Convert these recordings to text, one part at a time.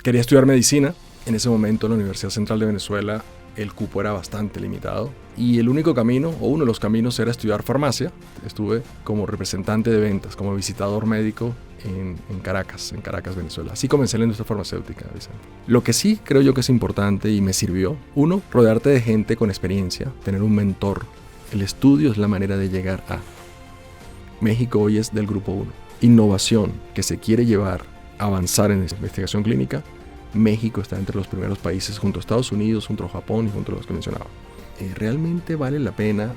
Quería estudiar medicina. En ese momento en la Universidad Central de Venezuela el cupo era bastante limitado y el único camino, o uno de los caminos, era estudiar farmacia. Estuve como representante de ventas, como visitador médico en Caracas, Venezuela. Así comencé la industria farmacéutica, Vicente. Lo que sí creo yo que es importante y me sirvió, uno, rodearte de gente con experiencia, tener un mentor. El estudio es la manera de llegar a. México hoy es del grupo 1. Innovación que se quiere llevar, avanzar en investigación clínica. México está entre los primeros países junto a Estados Unidos, junto a Japón y junto a los que mencionaba. ¿Realmente vale la pena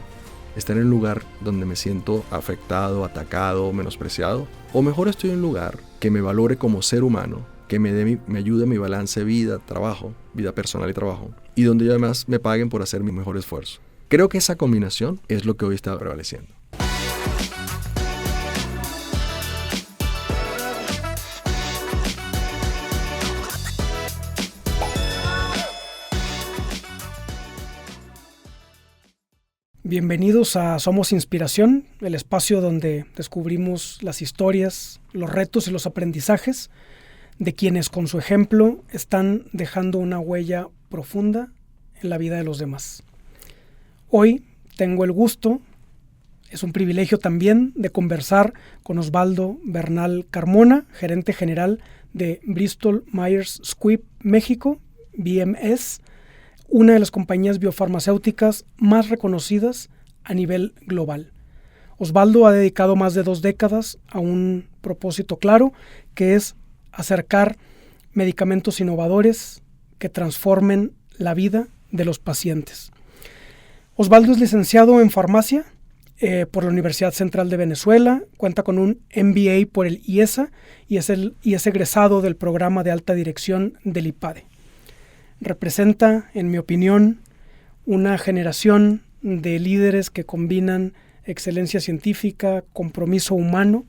estar en un lugar donde me siento afectado, atacado, menospreciado? ¿O mejor estoy en un lugar que me valore como ser humano, que me ayude a mi balance vida-trabajo, vida personal y trabajo, y donde además me paguen por hacer mi mejor esfuerzo? Creo que esa combinación es lo que hoy está prevaleciendo. Bienvenidos a Somos Inspiración, el espacio donde descubrimos las historias, los retos y los aprendizajes de quienes con su ejemplo están dejando una huella profunda en la vida de los demás. Hoy tengo el gusto, es un privilegio también, de conversar con Osvaldo Bernal Carmona, gerente general de Bristol Myers Squibb México, BMS, una de las compañías biofarmacéuticas más reconocidas a nivel global. Osvaldo ha dedicado más de 2 décadas a un propósito claro, que es acercar medicamentos innovadores que transformen la vida de los pacientes. Osvaldo es licenciado en farmacia por la Universidad Central de Venezuela, cuenta con un MBA por el IESA y es egresado del programa de alta dirección del IPADE. Representa, en mi opinión, una generación de líderes que combinan excelencia científica, compromiso humano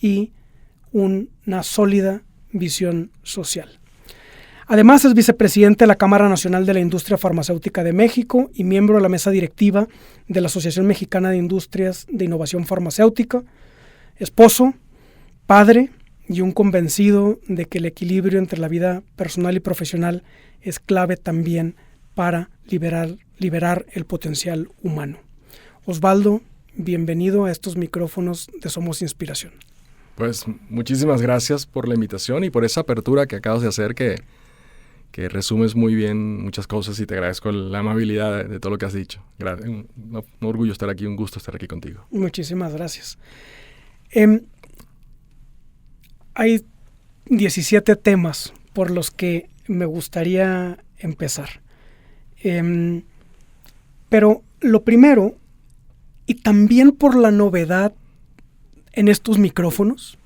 y una sólida visión social. Además, es vicepresidente de la Cámara Nacional de la Industria Farmacéutica de México y miembro de la mesa directiva de la Asociación Mexicana de Industrias de Innovación Farmacéutica, esposo, padre y un convencido de que el equilibrio entre la vida personal y profesional es clave también para liberar el potencial humano. Osvaldo, bienvenido a estos micrófonos de Somos Inspiración. Pues muchísimas gracias por la invitación y por esa apertura que acabas de hacer, que resumes muy bien muchas cosas, y te agradezco la amabilidad de todo lo que has dicho. Un orgullo estar aquí, un gusto estar aquí contigo. Muchísimas gracias. Hay 17 temas por los que me gustaría empezar. Pero lo primero, y también por la novedad en estos micrófonos,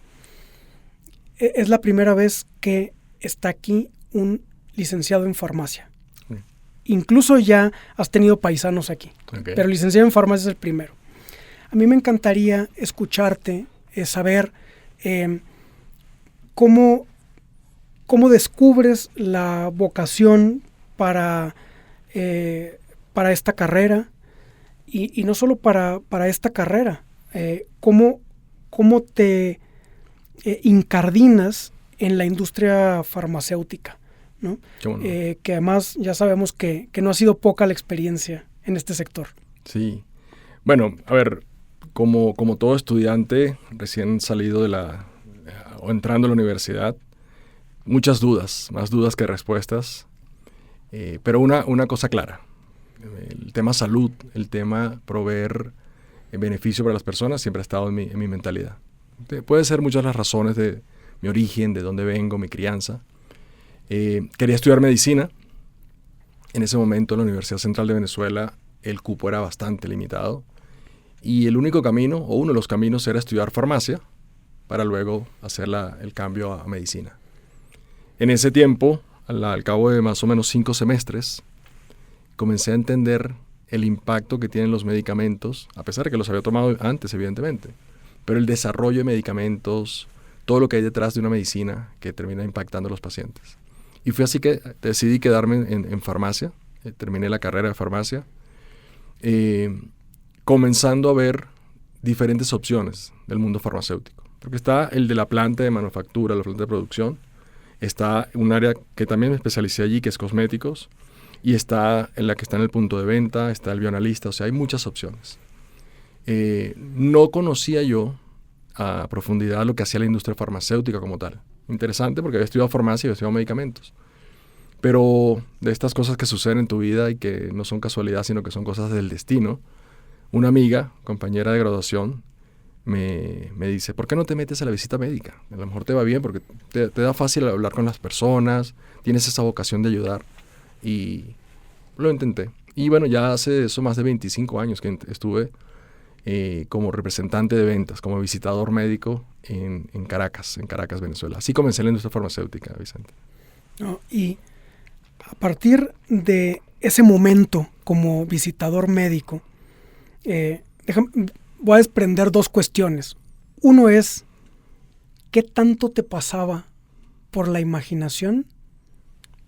es la primera vez que está aquí un licenciado en farmacia. Sí. Incluso ya has tenido paisanos aquí, okay, pero licenciado en farmacia es el primero. A mí me encantaría escucharte, saber cómo descubres la vocación para esta carrera, y no solo para esta carrera, cómo te incardinas en la industria farmacéutica, ¿no? Bueno. Que además ya sabemos que no ha sido poca la experiencia en este sector. Sí. Bueno, a ver, como todo estudiante recién salido o entrando a la universidad, muchas dudas, más dudas que respuestas, pero una cosa clara: el tema salud, el tema proveer beneficio para las personas siempre ha estado en mi mentalidad. Puede ser muchas las razones de mi origen, de dónde vengo, mi crianza. Quería estudiar medicina. En ese momento en la Universidad Central de Venezuela el cupo era bastante limitado y el único camino, o uno de los caminos, era estudiar farmacia para luego hacer el cambio a medicina. En ese tiempo, al cabo de más o menos 5 semestres, comencé a entender el impacto que tienen los medicamentos, a pesar de que los había tomado antes, evidentemente, pero el desarrollo de medicamentos, todo lo que hay detrás de una medicina que termina impactando a los pacientes. Y fue así que decidí quedarme en farmacia. Terminé la carrera de farmacia, comenzando a ver diferentes opciones del mundo farmacéutico. Porque está el de la planta de manufactura, la planta de producción, Está un área que también me especialicé allí, que es cosméticos, y está en la que está en el punto de venta, está el bioanalista, o sea, hay muchas opciones. No conocía yo a profundidad lo que hacía la industria farmacéutica como tal. Interesante porque había estudiado farmacia y había estudiado medicamentos. Pero de estas cosas que suceden en tu vida y que no son casualidad, sino que son cosas del destino, una amiga, compañera de graduación, me dice, ¿por qué no te metes a la visita médica? A lo mejor te va bien porque te da fácil hablar con las personas, tienes esa vocación de ayudar. Y lo intenté. Y bueno, ya hace eso más de 25 años que estuve como representante de ventas, como visitador médico en Caracas, Venezuela. Así comencé en la industria farmacéutica, Vicente. No, y a partir de ese momento como visitador médico, voy a desprender dos cuestiones. Uno es, ¿qué tanto te pasaba por la imaginación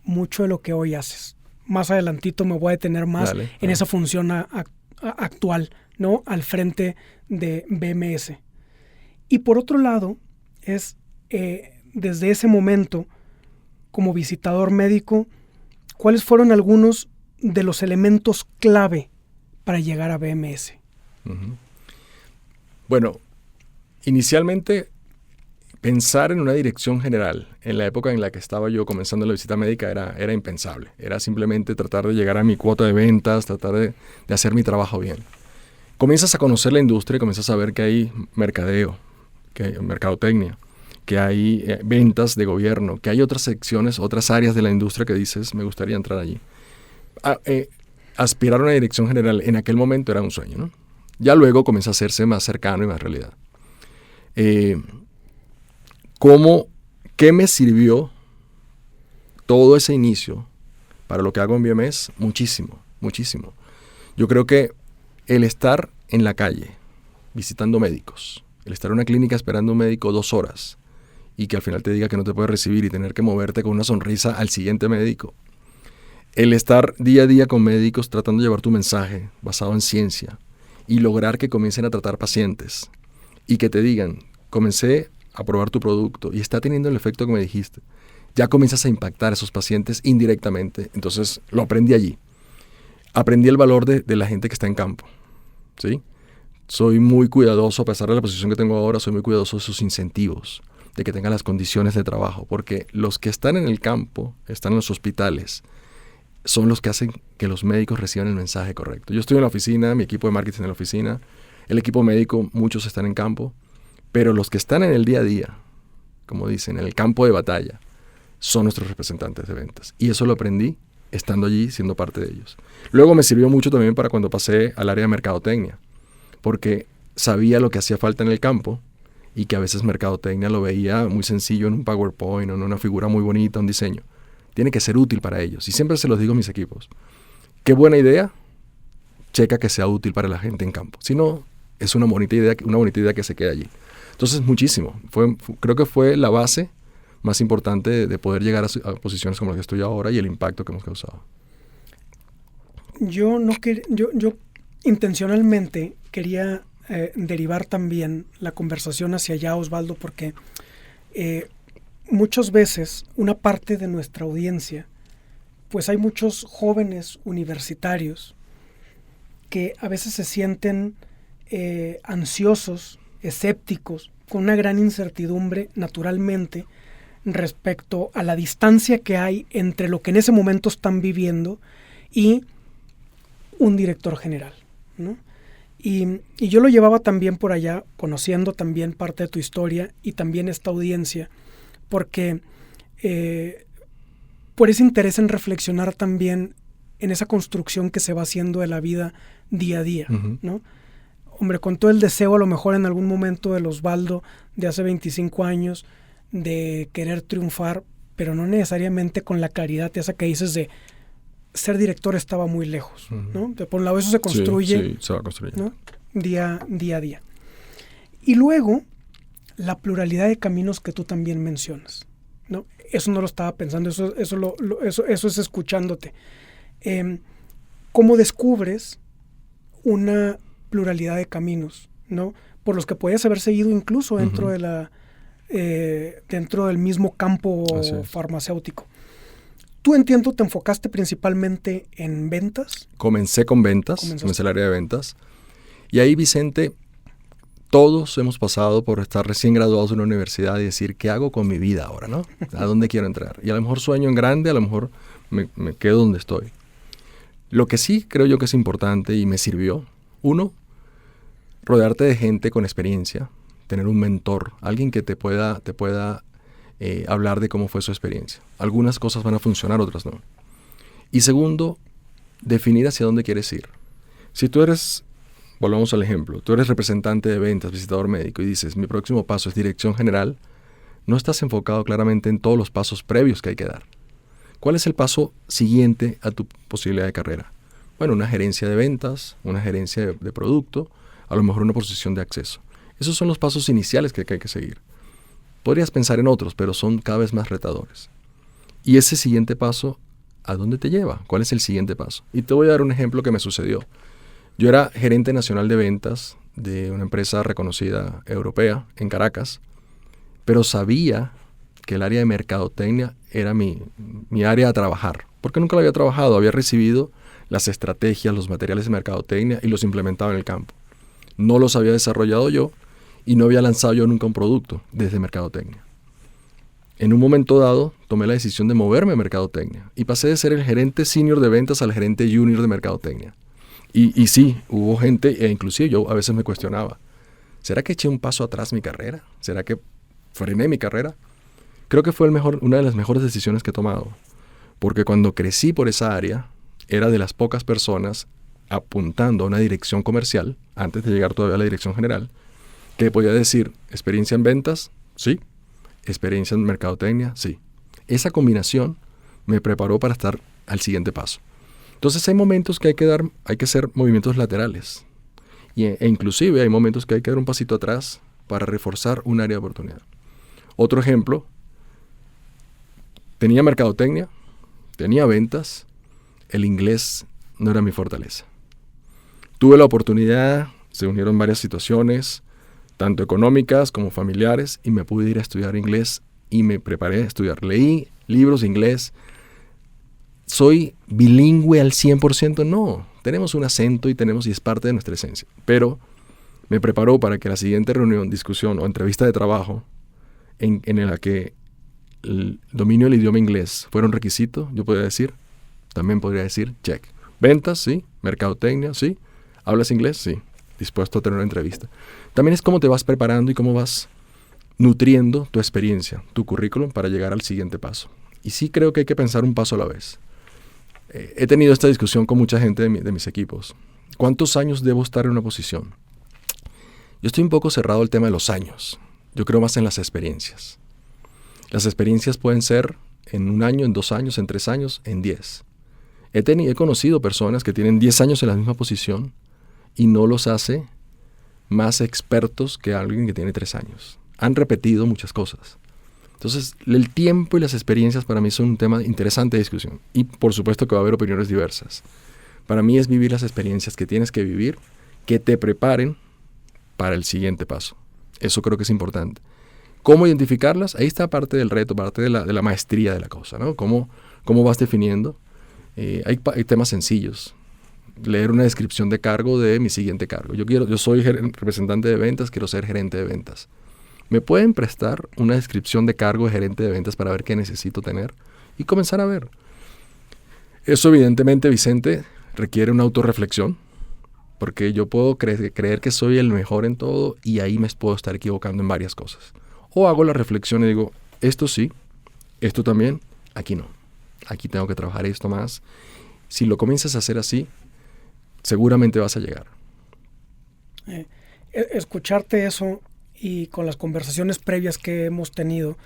mucho de lo que hoy haces? Más adelantito me voy a detener más en esa función actual, ¿no? Al frente de BMS. Y por otro lado, es desde ese momento, como visitador médico, ¿cuáles fueron algunos de los elementos clave para llegar a BMS? Uh-huh. Bueno, inicialmente pensar en una dirección general en la época en la que estaba yo comenzando la visita médica era impensable. Era simplemente tratar de llegar a mi cuota de ventas, tratar de hacer mi trabajo bien. Comienzas a conocer la industria y comienzas a ver que hay mercadeo, que hay mercadotecnia, que hay ventas de gobierno, que hay otras secciones, otras áreas de la industria que dices, me gustaría entrar allí. Aspirar a una dirección general en aquel momento era un sueño, ¿no? Ya luego comienza a hacerse más cercano y más realidad. ¿Qué me sirvió todo ese inicio para lo que hago en BMS? Muchísimo, muchísimo. Yo creo que el estar en la calle visitando médicos, el estar en una clínica esperando un médico 2 horas y que al final te diga que no te puede recibir y tener que moverte con una sonrisa al siguiente médico, el estar día a día con médicos tratando de llevar tu mensaje basado en ciencia y lograr que comiencen a tratar pacientes y que te digan, comencé a probar tu producto y está teniendo el efecto que me dijiste, ya comienzas a impactar a esos pacientes indirectamente. Entonces lo aprendí allí. Aprendí el valor de la gente que está en campo, ¿sí? Soy muy cuidadoso, a pesar de la posición que tengo ahora, soy muy cuidadoso de sus incentivos, de que tengan las condiciones de trabajo, porque los que están en el campo, están en los hospitales, son los que hacen que los médicos reciban el mensaje correcto. Yo estoy en la oficina, mi equipo de marketing en la oficina, el equipo médico, muchos están en campo, pero los que están en el día a día, como dicen, en el campo de batalla, son nuestros representantes de ventas. Y eso lo aprendí estando allí, siendo parte de ellos. Luego me sirvió mucho también para cuando pasé al área de mercadotecnia, porque sabía lo que hacía falta en el campo y que a veces mercadotecnia lo veía muy sencillo en un PowerPoint o en una figura muy bonita, un diseño. Tiene que ser útil para ellos. Y siempre se los digo a mis equipos. Qué buena idea, checa que sea útil para la gente en campo. Si no, es una bonita idea que se queda allí. Entonces, muchísimo. Creo que fue la base más importante de poder llegar a posiciones como las que estoy ahora y el impacto que hemos causado. Yo intencionalmente quería derivar también la conversación hacia allá, Osvaldo, porque muchas veces una parte de nuestra audiencia, pues hay muchos jóvenes universitarios que a veces se sienten ansiosos, escépticos, con una gran incertidumbre naturalmente respecto a la distancia que hay entre lo que en ese momento están viviendo y un director general, ¿no? Y yo lo llevaba también por allá, conociendo también parte de tu historia y también esta audiencia, porque por ese interés en reflexionar también en esa construcción que se va haciendo de la vida día a día, uh-huh. ¿no? Hombre, con todo el deseo a lo mejor en algún momento del Osvaldo de hace 25 años de querer triunfar, pero no necesariamente con la claridad esa que dices de ser director estaba muy lejos, uh-huh. ¿no? Por un lado eso se construye, sí, se va construyendo, ¿no? día a día. Y luego, la pluralidad de caminos que tú también mencionas, ¿no? Eso no lo estaba pensando, eso es escuchándote. ¿Cómo descubres una pluralidad de caminos, ¿no? Por los que podías haber seguido incluso dentro uh-huh. dentro del mismo campo farmacéutico. Tú, entiendo, te enfocaste principalmente en ventas. Comencé con ventas, comencé el área de ventas. Y ahí, Vicente, todos hemos pasado por estar recién graduados de una universidad y decir, ¿qué hago con mi vida ahora, no? ¿A dónde quiero entrar? Y a lo mejor sueño en grande, a lo mejor me quedo donde estoy. Lo que sí creo yo que es importante y me sirvió, uno, rodearte de gente con experiencia, tener un mentor, alguien que te pueda hablar de cómo fue su experiencia. Algunas cosas van a funcionar, otras no. Y segundo, definir hacia dónde quieres ir. Si tú eres, volvamos al ejemplo, tú eres representante de ventas, visitador médico y dices, mi próximo paso es dirección general, no estás enfocado claramente en todos los pasos previos que hay que dar. ¿Cuál es el paso siguiente a tu posibilidad de carrera? Bueno, una gerencia de ventas, una gerencia de producto, a lo mejor una posición de acceso. Esos son los pasos iniciales que hay que seguir. Podrías pensar en otros, pero son cada vez más retadores. Y ese siguiente paso, ¿a dónde te lleva? ¿Cuál es el siguiente paso? Y te voy a dar un ejemplo que me sucedió. Yo era gerente nacional de ventas de una empresa reconocida europea en Caracas, pero sabía que el área de mercadotecnia era mi área a trabajar, porque nunca la había trabajado, había recibido las estrategias, los materiales de mercadotecnia y los implementaba en el campo. No los había desarrollado yo y no había lanzado yo nunca un producto desde mercadotecnia. En un momento dado, tomé la decisión de moverme a mercadotecnia y pasé de ser el gerente senior de ventas al gerente junior de mercadotecnia. Y sí, hubo gente, e inclusive yo a veces me cuestionaba, ¿será que eché un paso atrás mi carrera? ¿Será que frené mi carrera? Creo que fue una de las mejores decisiones que he tomado, porque cuando crecí por esa área, era de las pocas personas apuntando a una dirección comercial, antes de llegar todavía a la dirección general, que podía decir, experiencia en ventas, sí, experiencia en mercadotecnia, sí. Esa combinación me preparó para estar al siguiente paso. Entonces hay momentos que hay que hacer movimientos laterales, e inclusive hay momentos que hay que dar un pasito atrás para reforzar un área de oportunidad. Otro ejemplo, tenía mercadotecnia, tenía ventas, el inglés no era mi fortaleza. Tuve la oportunidad, se unieron varias situaciones, tanto económicas como familiares, y me pude ir a estudiar inglés y me preparé a estudiar. Leí libros de inglés. ¿Soy bilingüe al 100%? No. Tenemos un acento y es parte de nuestra esencia. Pero me preparó para que la siguiente reunión, discusión o entrevista de trabajo en la que el dominio del idioma inglés fuera un requisito, también podría decir, check. Ventas, sí. Mercadotecnia, sí. ¿Hablas inglés? Sí. Dispuesto a tener una entrevista. También es cómo te vas preparando y cómo vas nutriendo tu experiencia, tu currículum para llegar al siguiente paso. Y sí creo que hay que pensar un paso a la vez. He tenido esta discusión con mucha gente de mis equipos. ¿Cuántos años debo estar en una posición? Yo estoy un poco cerrado al tema de los años. Yo creo más en las experiencias. Las experiencias pueden ser en 1 año, en 2 años, en 3 años, en 10. He conocido personas que tienen 10 años en la misma posición y no los hace más expertos que alguien que tiene 3 años. Han repetido muchas cosas. Entonces, el tiempo y las experiencias para mí son un tema interesante de discusión. Y por supuesto que va a haber opiniones diversas. Para mí es vivir las experiencias que tienes que vivir, que te preparen para el siguiente paso. Eso creo que es importante. ¿Cómo identificarlas? Ahí está parte del reto, parte de la maestría de la cosa, ¿no? ¿Cómo vas definiendo? Hay temas sencillos. Leer una descripción de cargo de mi siguiente cargo. Yo soy representante de ventas, quiero ser gerente de ventas. ¿Me pueden prestar una descripción de cargo de gerente de ventas para ver qué necesito tener? Y comenzar a ver. Eso evidentemente, Vicente, requiere una autorreflexión, porque yo puedo creer que soy el mejor en todo y ahí me puedo estar equivocando en varias cosas. O hago la reflexión y digo, esto sí, esto también, aquí no. Aquí tengo que trabajar esto más. Si lo comienzas a hacer así, seguramente vas a llegar. Escucharte eso y con las conversaciones previas que hemos tenido,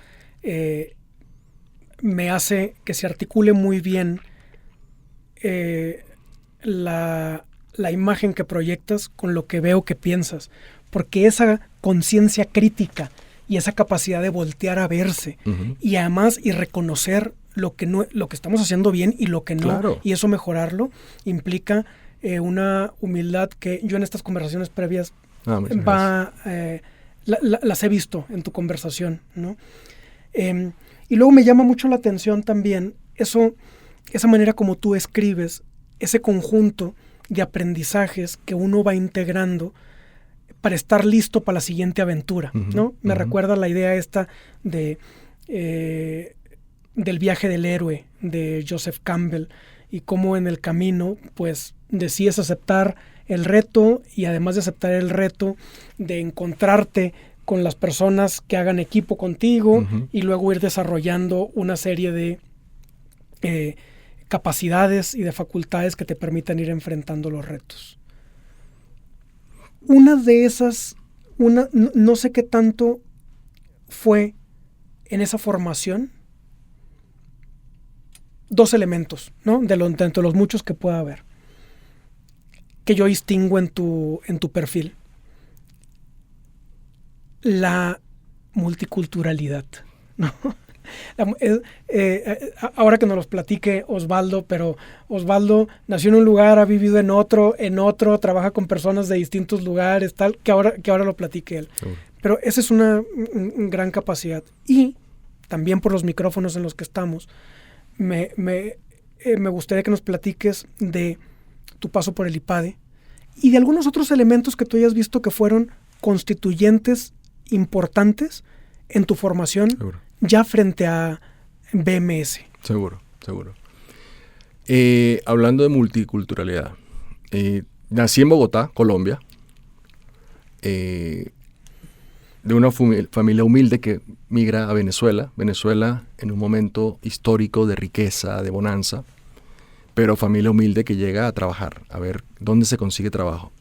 me hace que se articule muy bien la imagen que proyectas con lo que veo que piensas. Porque esa conciencia crítica y esa capacidad de voltear a verse y además y reconocer lo que estamos haciendo bien y lo que no, claro. Y eso mejorarlo implica una humildad que yo en estas conversaciones previas va las he visto en tu conversación, ¿no? Y luego me llama mucho la atención también esa manera como tú escribes, ese conjunto de aprendizajes que uno va integrando para estar listo para la siguiente aventura, ¿no? Me recuerda la idea esta de del viaje del héroe de Joseph Campbell, y cómo en el camino pues decides aceptar el reto, y además de aceptar el reto, de encontrarte con las personas que hagan equipo contigo, y luego ir desarrollando una serie de capacidades y de facultades que te permitan ir enfrentando los retos. Una de esas, no sé qué tanto fue en esa formación, dos elementos, ¿no? Dentro de los muchos que pueda haber, que yo distingo en tu perfil. La multiculturalidad, ¿no? Ahora que nos los platique Osvaldo, pero Osvaldo nació en un lugar, ha vivido en otro, trabaja con personas de distintos lugares, tal, que ahora lo platique él. Sí. Pero esa es una gran capacidad. Y también por los micrófonos en los que estamos, me gustaría que nos platiques de tu paso por el IPADE y de algunos otros elementos que tú hayas visto que fueron constituyentes importantes en tu formación. Seguro. Ya frente a BMS. Seguro. Hablando de multiculturalidad, nací en Bogotá, Colombia, de una familia humilde que migra a Venezuela. Venezuela en un momento histórico de riqueza, de bonanza, pero familia humilde que llega a trabajar, a ver dónde se consigue trabajo.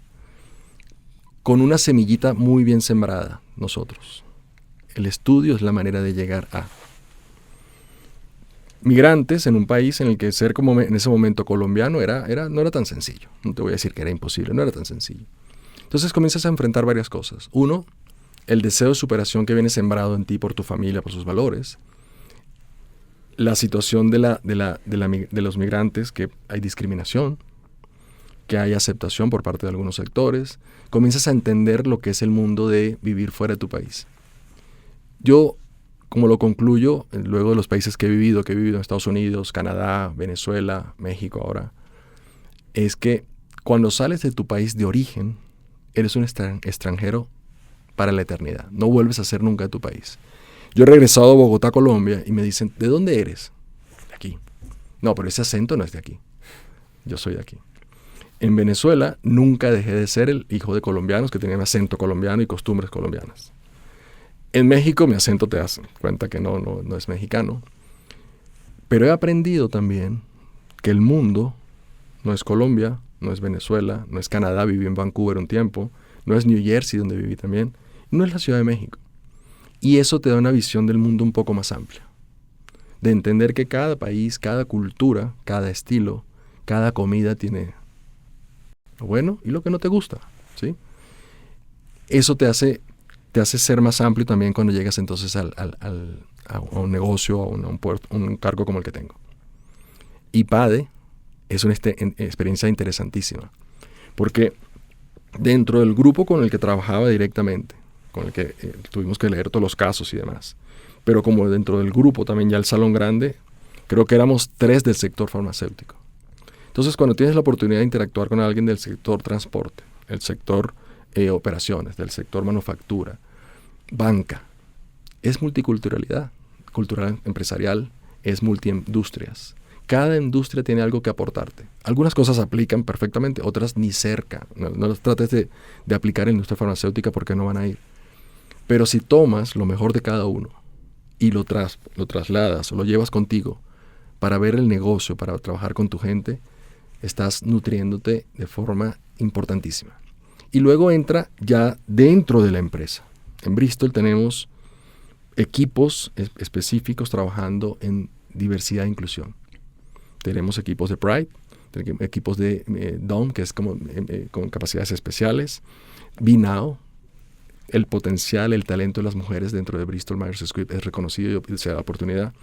Con una semillita muy bien sembrada, nosotros. El estudio es la manera de llegar a migrantes en un país en el que ser como en ese momento colombiano no era tan sencillo. No te voy a decir que era imposible, no era tan sencillo. Entonces comienzas a enfrentar varias cosas. Uno, el deseo de superación que viene sembrado en ti por tu familia, por sus valores. La situación de los migrantes, que hay discriminación, que hay aceptación por parte de algunos sectores. Comienzas a entender lo que es el mundo de vivir fuera de tu país. Yo, como lo concluyo, luego de los países que he vivido en Estados Unidos, Canadá, Venezuela, México ahora, es que cuando sales de tu país de origen, eres un extranjero para la eternidad. No vuelves a ser nunca de tu país. Yo he regresado a Bogotá, Colombia, y me dicen, ¿de dónde eres? De aquí. No, pero ese acento no es de aquí. Yo soy de aquí. En Venezuela nunca dejé de ser el hijo de colombianos que tenían acento colombiano y costumbres colombianas. En México mi acento te das cuenta que no es mexicano. Pero he aprendido también que el mundo no es Colombia, no es Venezuela, no es Canadá, viví en Vancouver un tiempo, no es New Jersey donde viví también, no es la Ciudad de México. Y eso te da una visión del mundo un poco más amplia. De entender que cada país, cada cultura, cada estilo, cada comida tiene lo bueno y lo que no te gusta, ¿sí? Eso te hace ser más amplio también cuando llegas entonces a un negocio, a un cargo como el que tengo. IPADE es una experiencia interesantísima, porque dentro del grupo con el que trabajaba directamente, con el que tuvimos que leer todos los casos y demás, pero como dentro del grupo también ya el salón grande, creo que éramos 3 del sector farmacéutico. Entonces, cuando tienes la oportunidad de interactuar con alguien del sector transporte, el sector operaciones, del sector manufactura, banca, es multiculturalidad, cultural empresarial, es multiindustrias. Cada industria tiene algo que aportarte. Algunas cosas aplican perfectamente, otras ni cerca. No las trates de aplicar en la industria farmacéutica porque no van a ir. Pero si tomas lo mejor de cada uno y lo trasladas o lo llevas contigo para ver el negocio, para trabajar con tu gente, estás nutriéndote de forma importantísima. Y luego entra ya dentro de la empresa. En Bristol tenemos equipos específicos trabajando en diversidad e inclusión. Tenemos equipos de Pride, equipos de DOM, que es como con capacidades especiales. Be Now, el potencial, el talento de las mujeres dentro de Bristol Myers Squibb es reconocido y se da oportunidad.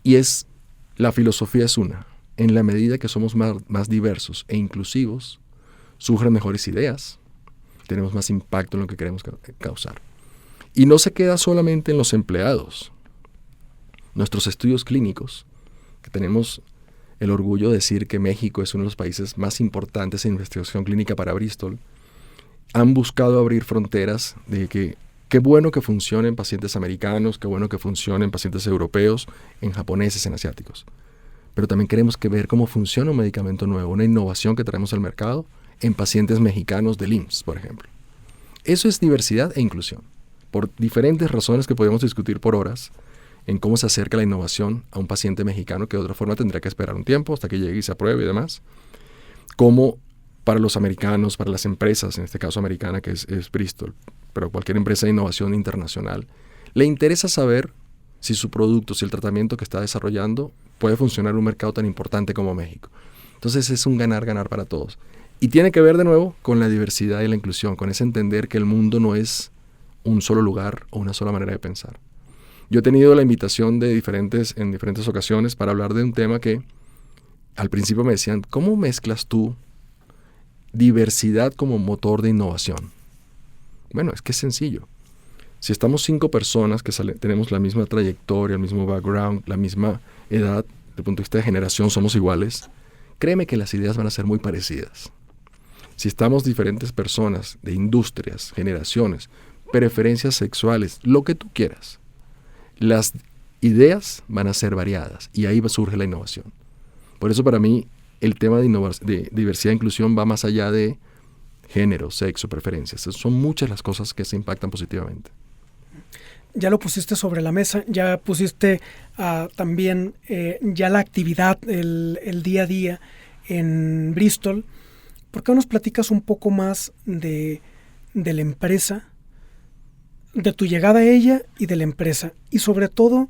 Y la filosofía es una. En la medida que somos más diversos e inclusivos, surgen mejores ideas, tenemos más impacto en lo que queremos causar. Y no se queda solamente en los empleados. Nuestros estudios clínicos, que tenemos el orgullo de decir que México es uno de los países más importantes en investigación clínica para Bristol, han buscado abrir fronteras de que qué bueno que funcione en pacientes americanos, qué bueno que funcione en pacientes europeos, en japoneses, en asiáticos. Pero también queremos ver cómo funciona un medicamento nuevo, una innovación que traemos al mercado en pacientes mexicanos del IMSS, por ejemplo. Eso es diversidad e inclusión, por diferentes razones que podemos discutir por horas en cómo se acerca la innovación a un paciente mexicano que de otra forma tendría que esperar un tiempo hasta que llegue y se apruebe y demás. Como para los americanos, para las empresas, en este caso americana que es Bristol, pero cualquier empresa de innovación internacional, le interesa saber si su producto, si el tratamiento que está desarrollando puede funcionar en un mercado tan importante como México. Entonces es un ganar-ganar para todos. Y tiene que ver de nuevo con la diversidad y la inclusión, con ese entender que el mundo no es un solo lugar o una sola manera de pensar. Yo he tenido la invitación en diferentes ocasiones para hablar de un tema que al principio me decían, ¿cómo mezclas tú diversidad como motor de innovación? Bueno, es que es sencillo. Si estamos 5 personas que tenemos la misma trayectoria, el mismo background, la misma edad, desde el punto de vista de generación somos iguales, créeme que las ideas van a ser muy parecidas. Si estamos diferentes personas de industrias, generaciones, preferencias sexuales, lo que tú quieras, las ideas van a ser variadas y ahí surge la innovación. Por eso para mí el tema de diversidad e inclusión va más allá de género, sexo, preferencias. Son muchas las cosas que se impactan positivamente. Ya lo pusiste sobre la mesa, ya pusiste también ya la actividad, el día a día en Bristol. ¿Por qué no nos platicas un poco más de la empresa, de tu llegada a ella y de la empresa? Y sobre todo,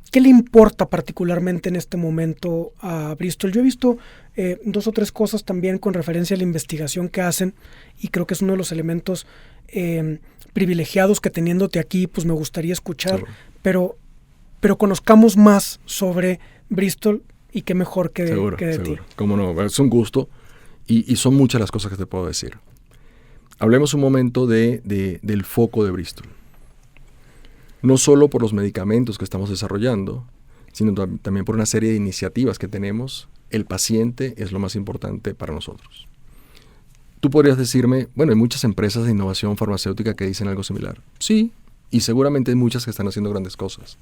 ¿qué le importa particularmente en este momento a Bristol? Yo he visto 2 o 3 cosas también con referencia a la investigación que hacen y creo que es uno de los elementos privilegiados que teniéndote aquí pues me gustaría escuchar, seguro. pero conozcamos más sobre Bristol y qué mejor que de ti. Cómo no, es un gusto y son muchas las cosas que te puedo decir. Hablemos un momento del foco de Bristol. No solo por los medicamentos que estamos desarrollando, sino también por una serie de iniciativas que tenemos. El paciente es lo más importante para nosotros. Tú podrías decirme, bueno, hay muchas empresas de innovación farmacéutica que dicen algo similar. Sí, y seguramente hay muchas que están haciendo grandes cosas.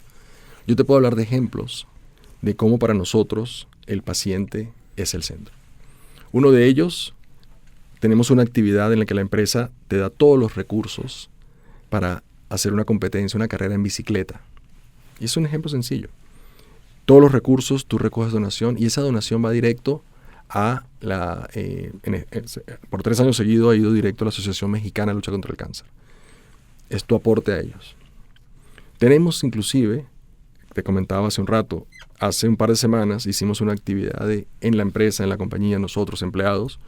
Yo te puedo hablar de ejemplos de cómo para nosotros el paciente es el centro. Uno de ellos, tenemos una actividad en la que la empresa te da todos los recursos para hacer una competencia, una carrera en bicicleta. Y es un ejemplo sencillo. Todos los recursos, tú recoges donación y esa donación va directo a por 3 años seguidos ha ido directo a la Asociación Mexicana de Lucha contra el Cáncer. Es tu aporte a ellos. Tenemos inclusive, te comentaba hace un rato, hace un par de semanas hicimos una actividad en la empresa, en la compañía, nosotros empleados,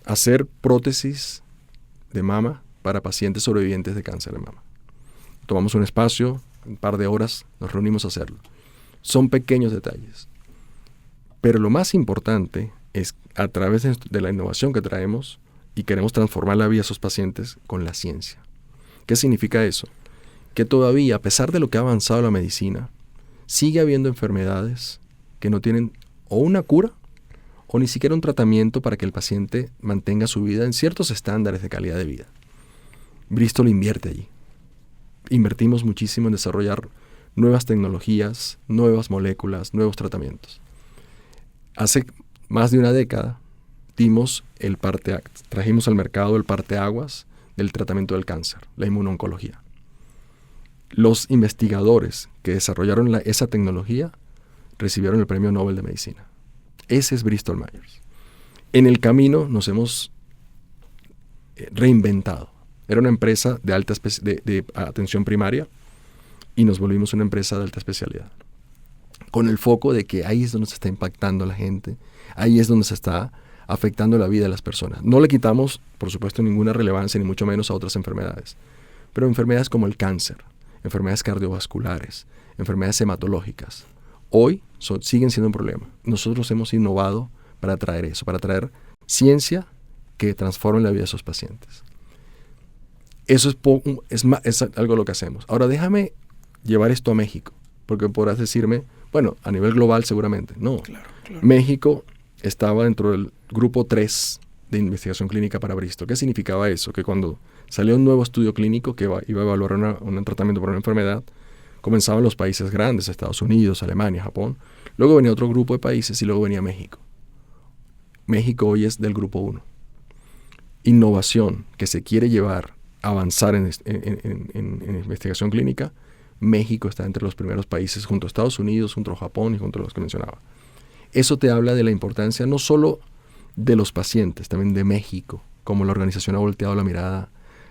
hacer prótesis de mama para pacientes sobrevivientes de cáncer de mama. Tomamos un espacio, un par de horas, nos reunimos a hacerlo. Son pequeños detalles. Pero lo más importante es a través de la innovación que traemos y queremos transformar la vida de esos pacientes con la ciencia. ¿Qué significa eso? Que todavía, a pesar de lo que ha avanzado la medicina, sigue habiendo enfermedades que no tienen o una cura o ni siquiera un tratamiento para que el paciente mantenga su vida en ciertos estándares de calidad de vida. Bristol invierte allí. Invertimos muchísimo en desarrollar nuevas tecnologías, nuevas moléculas, nuevos tratamientos. Hace más de una década trajimos al mercado el parteaguas del tratamiento del cáncer, la inmunoncología. Los investigadores que desarrollaron esa tecnología recibieron el Premio Nobel de Medicina. Ese es Bristol Myers. En el camino nos hemos reinventado. Era una empresa de atención primaria y nos volvimos una empresa de alta especialidad. Con el foco de que ahí es donde se está impactando a la gente, ahí es donde se está afectando la vida de las personas. No le quitamos, por supuesto, ninguna relevancia, ni mucho menos a otras enfermedades, pero enfermedades como el cáncer, enfermedades cardiovasculares, enfermedades hematológicas, hoy siguen siendo un problema. Nosotros hemos innovado para traer eso, para traer ciencia que transforme la vida de esos pacientes. Eso es algo lo que hacemos. Ahora déjame llevar esto a México, porque podrás decirme, bueno, a nivel global seguramente. No. Claro. México estaba dentro del grupo 3 de investigación clínica para Bristol. ¿Qué significaba eso? Que cuando salió un nuevo estudio clínico que iba a evaluar un tratamiento para una enfermedad, comenzaban los países grandes, Estados Unidos, Alemania, Japón. Luego venía otro grupo de países y luego venía México. México hoy es del grupo 1. Innovación que se quiere llevar, avanzar en investigación clínica, México está entre los primeros países junto a Estados Unidos, junto a Japón y junto a los que mencionaba. Eso te habla de la importancia no solo de los pacientes, también de México, como la organización ha volteado la mirada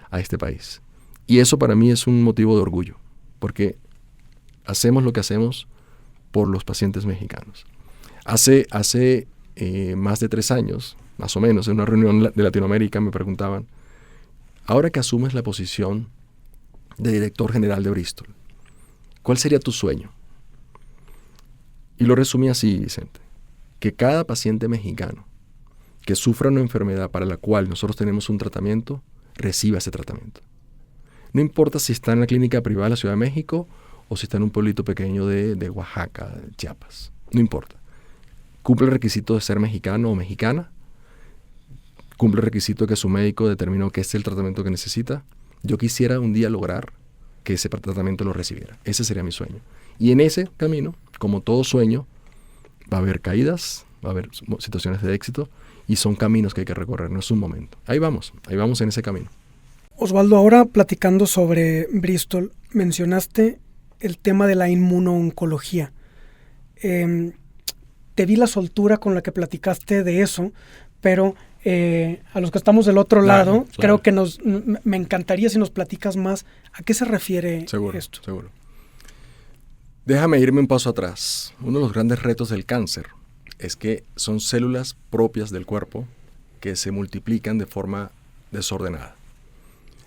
a este país. Y eso para mí es un motivo de orgullo, porque hacemos lo que hacemos por los pacientes mexicanos. Hace más de 3 años, más o menos, en una reunión de Latinoamérica me preguntaban, ahora que asumes la posición de director general de Bristol, ¿cuál sería tu sueño? Y lo resumí así, Vicente, que cada paciente mexicano que sufra una enfermedad para la cual nosotros tenemos un tratamiento, reciba ese tratamiento. No importa si está en la clínica privada de la Ciudad de México o si está en un pueblito pequeño de Oaxaca, de Chiapas. No importa. Cumple el requisito de ser mexicano o mexicana. Cumple el requisito de que su médico determinó que este es el tratamiento que necesita. Yo quisiera un día lograr que ese tratamiento lo recibiera. Ese sería mi sueño. Y en ese camino, como todo sueño, va a haber caídas, va a haber situaciones de éxito y son caminos que hay que recorrer, no es un momento. Ahí vamos en ese camino. Osvaldo, ahora platicando sobre Bristol, mencionaste el tema de la inmunooncología. Te vi la soltura con la que platicaste de eso, pero a los que estamos del otro lado, creo que me encantaría si nos platicas más a qué se refiere esto. Seguro. Déjame irme un paso atrás. Uno de los grandes retos del cáncer es que son células propias del cuerpo que se multiplican de forma desordenada.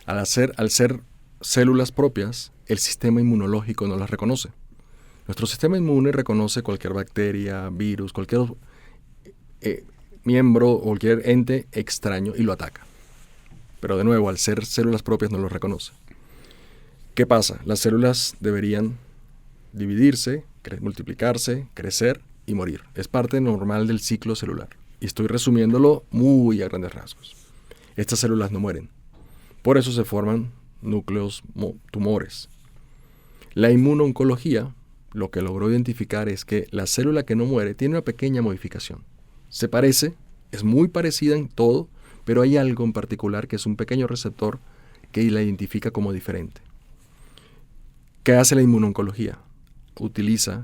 Al ser células propias, el sistema inmunológico no las reconoce. Nuestro sistema inmune reconoce cualquier bacteria, virus, cualquier miembro o cualquier ente extraño y lo ataca. Pero de nuevo, al ser células propias no lo reconoce. ¿Qué pasa? Las células deberían dividirse, multiplicarse, crecer y morir. Es parte normal del ciclo celular. Y estoy resumiéndolo muy a grandes rasgos. Estas células no mueren. Por eso se forman núcleos tumores. La inmunooncología lo que logró identificar es que la célula que no muere tiene una pequeña modificación. Se parece, es muy parecida en todo, pero hay algo en particular que es un pequeño receptor que la identifica como diferente. ¿Qué hace la inmunooncología?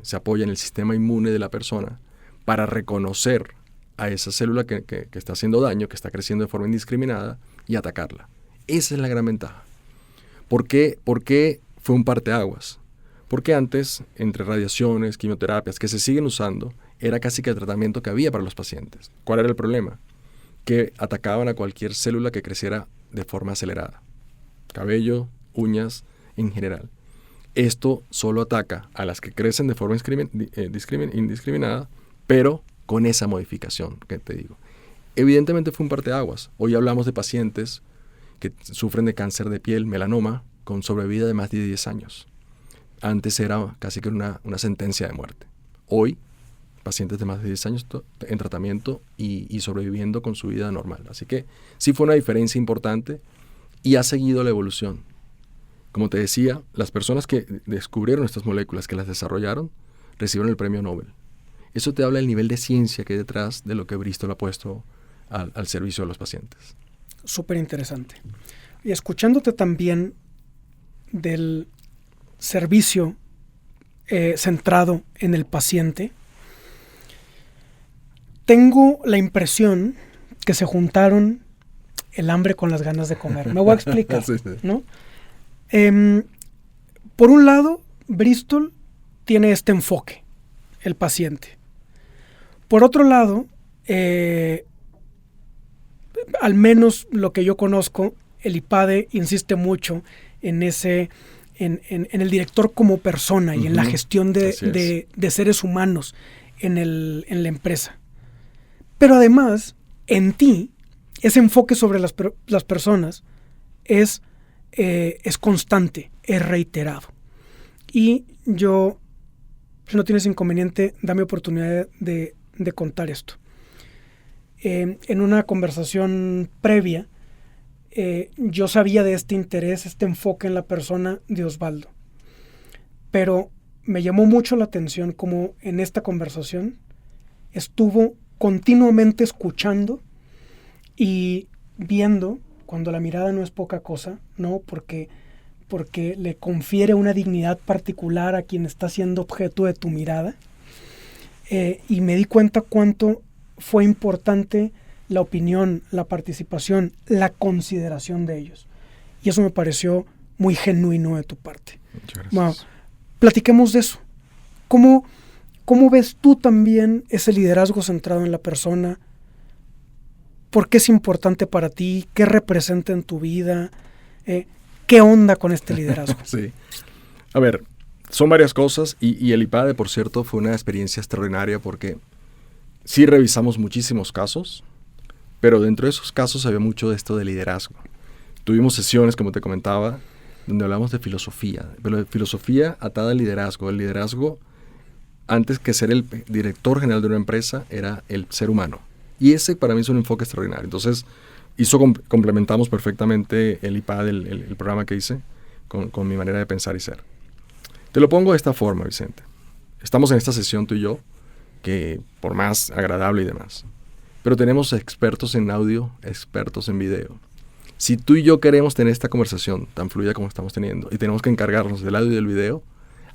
Se apoya en el sistema inmune de la persona para reconocer a esa célula que está haciendo daño, que está creciendo de forma indiscriminada y atacarla. Esa es la gran ventaja. ¿Por qué fue un parteaguas? Porque antes, entre radiaciones, quimioterapias que se siguen usando, era casi que el tratamiento que había para los pacientes. ¿Cuál era el problema? Que atacaban a cualquier célula que creciera de forma acelerada. Cabello, uñas, en general. Esto solo ataca a las que crecen de forma indiscriminada, pero con esa modificación que te digo. Evidentemente fue un parteaguas. Hoy hablamos de pacientes que sufren de cáncer de piel, melanoma, con sobrevida de más de 10 años. Antes era casi que una sentencia de muerte. Hoy, pacientes de más de 10 años en tratamiento y sobreviviendo con su vida normal. Así que sí fue una diferencia importante y ha seguido la evolución. Como te decía, las personas que descubrieron estas moléculas, que las desarrollaron, recibieron el premio Nobel. Eso te habla del nivel de ciencia que hay detrás de lo que Bristol ha puesto al servicio de los pacientes. Súper interesante. Y escuchándote también del servicio centrado en el paciente, tengo la impresión que se juntaron el hambre con las ganas de comer. Me voy a explicar, sí. ¿No? Por un lado, Bristol tiene este enfoque, el paciente. Por otro lado, al menos lo que yo conozco, el IPADE insiste mucho en el director como persona y en la gestión de seres humanos en la empresa. Pero además, en ti, ese enfoque sobre las personas es es constante, es reiterado. Y yo, si no tienes inconveniente, dame oportunidad de contar esto. En una conversación previa, yo sabía de este interés, este enfoque en la persona de Osvaldo. Pero me llamó mucho la atención cómo en esta conversación estuvo continuamente escuchando y viendo, cuando la mirada no es poca cosa, ¿no? Porque le confiere una dignidad particular a quien está siendo objeto de tu mirada. Y me di cuenta cuánto fue importante la opinión, la participación, la consideración de ellos. Y eso me pareció muy genuino de tu parte. Muchas gracias. Bueno, platiquemos de eso. ¿Cómo ves tú también ese liderazgo centrado en la persona? ¿Por qué es importante para ti? ¿Qué representa en tu vida? ¿Qué onda con este liderazgo? Sí. A ver, son varias cosas y el IPADE, por cierto, fue una experiencia extraordinaria porque sí revisamos muchísimos casos, pero dentro de esos casos había mucho de esto de liderazgo. Tuvimos sesiones, como te comentaba, donde hablamos de filosofía, pero de filosofía atada al liderazgo. El liderazgo, antes que ser el director general de una empresa, era el ser humano. Y ese para mí es un enfoque extraordinario. Entonces, complementamos perfectamente el IPAD, el programa que hice, con mi manera de pensar y ser. Te lo pongo de esta forma, Vicente. Estamos en esta sesión tú y yo, que por más agradable y demás, pero tenemos expertos en audio, expertos en video. Si tú y yo queremos tener esta conversación tan fluida como estamos teniendo y tenemos que encargarnos del audio y del video,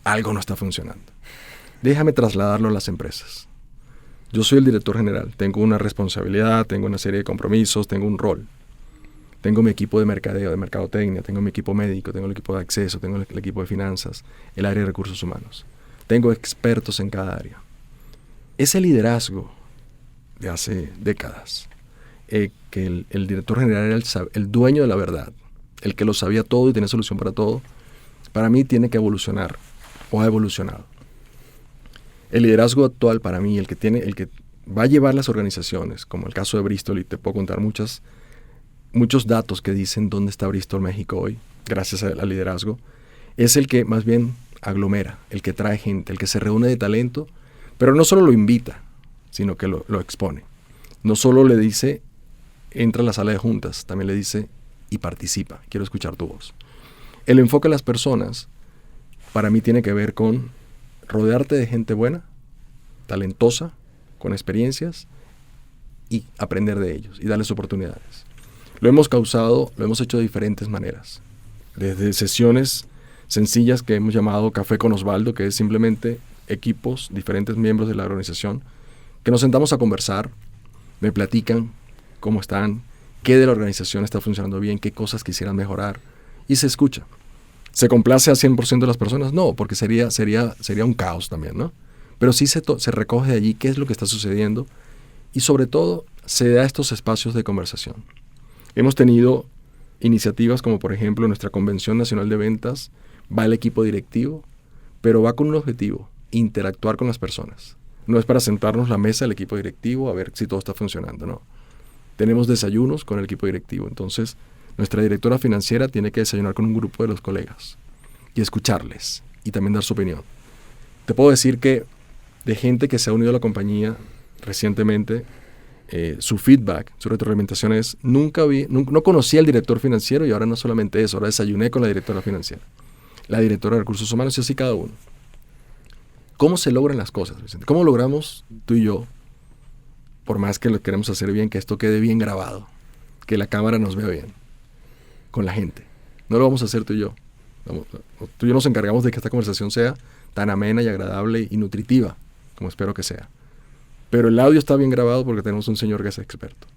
algo no está funcionando. Déjame trasladarlo a las empresas. Yo soy el director general, tengo una responsabilidad, tengo una serie de compromisos, tengo un rol. Tengo mi equipo de mercadeo, de mercadotecnia, tengo mi equipo médico, tengo el equipo de acceso, tengo el equipo de finanzas, el área de recursos humanos. Tengo expertos en cada área. Ese liderazgo de hace décadas, que el director general era el dueño de la verdad, el que lo sabía todo y tenía solución para todo, para mí tiene que evolucionar, o ha evolucionado. El liderazgo actual para mí, el que va a llevar las organizaciones, como el caso de Bristol, y te puedo contar muchos datos que dicen dónde está Bristol México hoy, gracias al liderazgo, es el que más bien aglomera, el que trae gente, el que se reúne de talento, pero no solo lo invita, sino que lo expone. No solo le dice, entra a la sala de juntas, también le dice, y participa, quiero escuchar tu voz. El enfoque de las personas, para mí tiene que ver con rodearte de gente buena, talentosa, con experiencias, y aprender de ellos, y darles oportunidades. Lo hemos hecho de diferentes maneras. Desde sesiones sencillas que hemos llamado Café con Osvaldo, que es simplemente equipos, diferentes miembros de la organización, que nos sentamos a conversar, me platican cómo están, qué de la organización está funcionando bien, qué cosas quisieran mejorar, y se escucha. ¿Se complace al 100% de las personas? No, porque sería un caos también, ¿no? Pero sí se recoge de allí qué es lo que está sucediendo, y sobre todo se da estos espacios de conversación. Hemos tenido iniciativas como, por ejemplo, nuestra Convención Nacional de Ventas, va el equipo directivo, pero va con un objetivo, interactuar con las personas. No es para sentarnos a la mesa del equipo directivo a ver si todo está funcionando, no. Tenemos desayunos con el equipo directivo, entonces nuestra directora financiera tiene que desayunar con un grupo de los colegas y escucharles y también dar su opinión. Te puedo decir que de gente que se ha unido a la compañía recientemente, su feedback, su retroalimentación es, no conocía al director financiero y ahora no solamente eso, ahora desayuné con la directora financiera, la directora de recursos humanos y así cada uno. ¿Cómo se logran las cosas, Vicente? ¿Cómo logramos tú y yo, por más que lo queremos hacer bien, que esto quede bien grabado, que la cámara nos vea bien, con la gente? No lo vamos a hacer tú y yo. Tú y yo nos encargamos de que esta conversación sea tan amena y agradable y nutritiva, como espero que sea. Pero el audio está bien grabado porque tenemos un señor que es experto.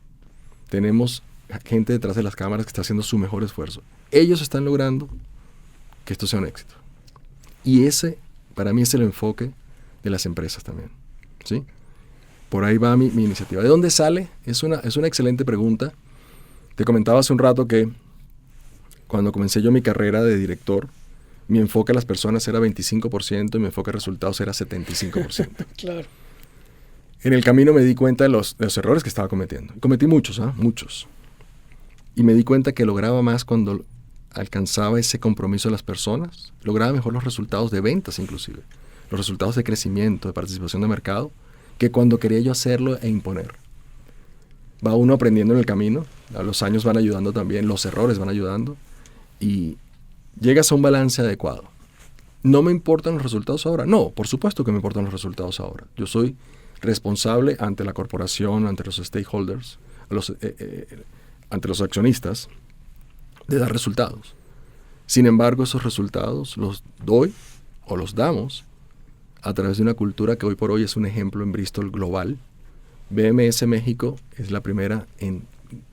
Tenemos gente detrás de las cámaras que está haciendo su mejor esfuerzo. Ellos están logrando que esto sea un éxito. Y ese, para mí, es el enfoque de las empresas también, ¿sí? Por ahí va mi iniciativa. ¿De dónde sale? Es una excelente pregunta. Te comentaba hace un rato que cuando comencé yo mi carrera de director, mi enfoque a las personas era 25% y mi enfoque a resultados era 75%. Claro. En el camino me di cuenta de los errores que estaba cometiendo. Cometí muchos, muchos. Y me di cuenta que lograba más cuando alcanzaba ese compromiso de las personas, lograba mejor los resultados de ventas inclusive, los resultados de crecimiento, de participación de mercado, que cuando quería yo hacerlo e imponer. Va uno aprendiendo en el camino, los años van ayudando también, los errores van ayudando, y llegas a un balance adecuado. ¿No me importan los resultados ahora? No, por supuesto que me importan los resultados ahora. Yo soy responsable ante la corporación, ante los stakeholders, ante los accionistas, de dar resultados. Sin embargo, esos resultados los doy o los damos a través de una cultura que hoy por hoy es un ejemplo en Bristol global. BMS México es la primera en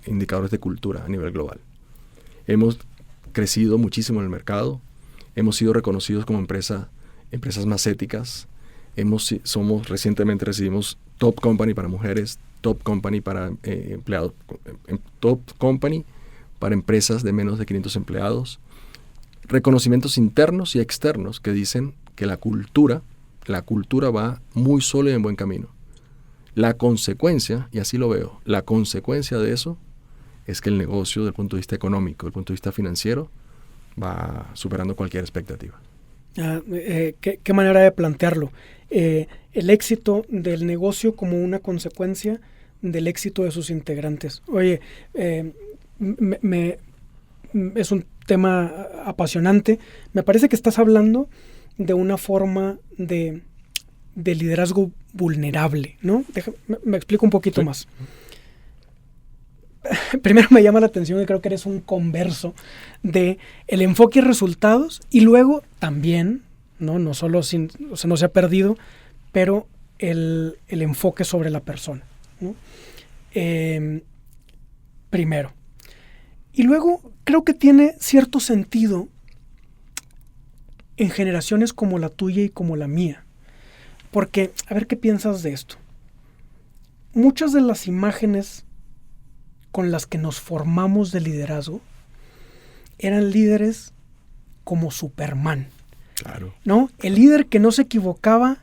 indicadores de cultura a nivel global. Hemos crecido muchísimo en el mercado, hemos sido reconocidos como empresas más éticas, recientemente recibimos Top Company para mujeres, Top Company para empleados, Top Company para empresas de menos de 500 empleados, reconocimientos internos y externos que dicen que la cultura va muy sólida y en buen camino. La consecuencia, y así lo veo, la consecuencia de eso es que el negocio, desde el punto de vista económico, desde el punto de vista financiero, va superando cualquier expectativa. Qué manera de plantearlo. El éxito del negocio como una consecuencia del éxito de sus integrantes. Oye, es un tema apasionante. Me parece que estás hablando de una forma de liderazgo vulnerable, ¿no? Me explico un poquito más. Primero me llama la atención que creo que eres un converso de el enfoque y resultados, y luego también, no solo no se ha perdido, pero el enfoque sobre la persona, ¿no? Primero. Y luego creo que tiene cierto sentido en generaciones como la tuya y como la mía. Porque, a ver qué piensas de esto. Muchas de las imágenes con las que nos formamos de liderazgo eran líderes como Superman. Claro. ¿No? El líder que no se equivocaba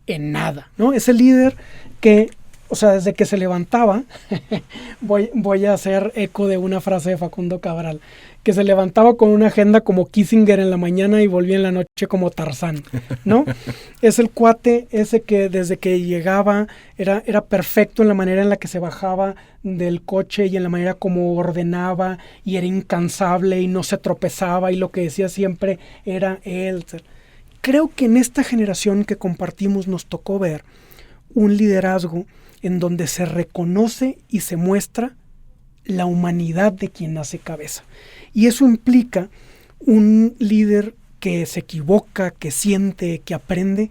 en nada, ¿no? Ese líder que, o sea, desde que se levantaba, voy a hacer eco de una frase de Facundo Cabral, que se levantaba con una agenda como Kissinger en la mañana y volvía en la noche como Tarzán, ¿no? Es el cuate ese que desde que llegaba era perfecto en la manera en la que se bajaba del coche y en la manera como ordenaba, y era incansable y no se tropezaba, y lo que decía siempre era él. Creo que en esta generación que compartimos nos tocó ver un liderazgo en donde se reconoce y se muestra la humanidad de quien hace cabeza. Y eso implica un líder que se equivoca, que siente, que aprende,